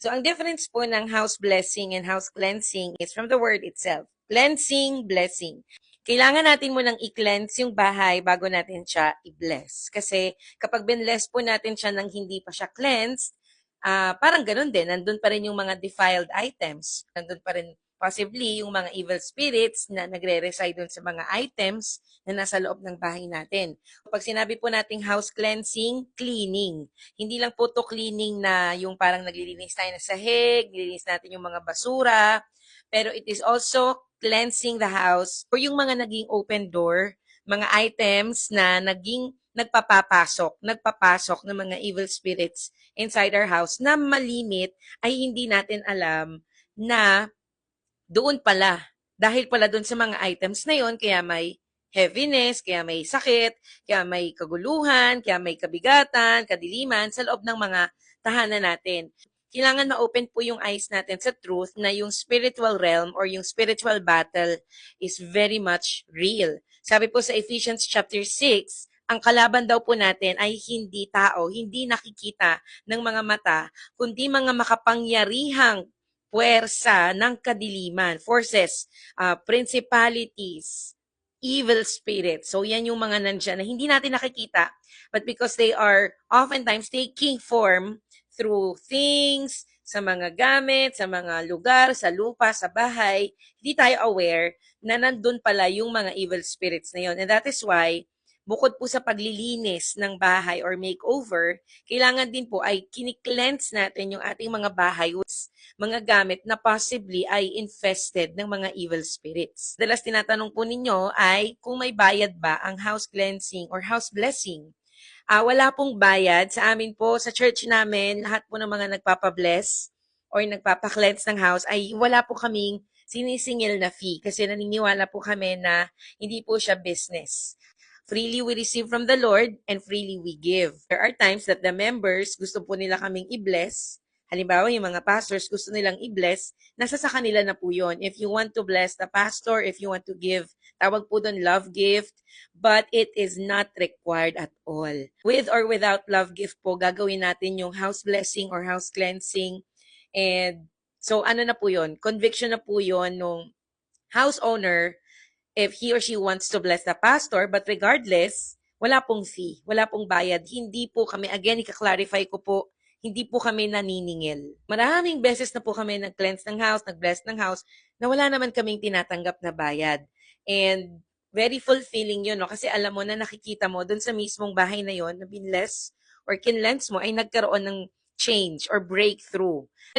So, ang difference po ng house blessing and house cleansing is from the word itself. Cleansing, blessing. Kailangan natin munang i-cleanse yung bahay bago natin siya i-bless. Kasi kapag binless po natin siya nang hindi pa siya cleansed, parang ganun din. Nandun pa rin yung mga defiled items. Nandun pa rin possibly yung mga evil spirits na nagre-reside dun sa mga items na nasa loob ng bahay natin. Pag sinabi po nating house cleansing, cleaning. Hindi lang po to cleaning na yung parang naglilinis tayo ng sahig, nililinis natin yung mga basura, pero it is also cleansing the house or yung mga naging open door, mga items na nagpapasok ng mga evil spirits inside our house na malimit ay hindi natin alam na doon pala. Dahil pala doon sa mga items na yon, kaya may heaviness, kaya may sakit, kaya may kaguluhan, kaya may kabigatan, kadiliman sa loob ng mga tahanan natin. Kailangan ma-open po yung eyes natin sa truth na yung spiritual realm or yung spiritual battle is very much real. Sabi po sa Ephesians chapter 6, ang kalaban daw po natin ay hindi tao, hindi nakikita ng mga mata, kundi mga makapangyarihang puwersa ng kadiliman, forces, principalities, evil spirits. So yan yung mga nandyan na hindi natin nakikita, but because they are oftentimes taking form through things, sa mga gamit, sa mga lugar, sa lupa, sa bahay, hindi tayo aware na nandun pala yung mga evil spirits na yun. And that is why, bukod po sa paglilinis ng bahay or makeover, kailangan din po ay kini-cleanse natin yung ating mga bahay, mga gamit na possibly ay infested ng mga evil spirits. Dalas tinatanong po ninyo ay kung may bayad ba ang house cleansing or house blessing. Wala pong bayad. Sa amin po, sa church namin, lahat po ng mga nagpapabless or nagpapa-cleanse ng house ay wala po kaming sinisingil na fee kasi naniniwala po kami na hindi po siya business. Freely we receive from the Lord and freely we give. There are times that the members gusto po nila kaming i-bless. Halimbawa, yung mga pastors gusto nilang i-bless, nasa sa kanila na po yun. If you want to bless the pastor, if you want to give, tawag po doon love gift, but it is not required at all. With or without love gift po, gagawin natin yung house blessing or house cleansing. And so ano na po yun? Conviction na po yun nung house owner if he or she wants to bless the pastor, but regardless, wala pong fee, wala pong bayad. Hindi po kami, again, ika-clarify ko po, hindi po kami naniningil. Maraming beses na po kami nag-cleanse ng house, nag-bless ng house, na wala naman kaming tinatanggap na bayad. And very fulfilling yun, no? Kasi alam mo na nakikita mo dun sa mismong bahay na yon na binless or kinlens mo ay nagkaroon ng change or breakthrough.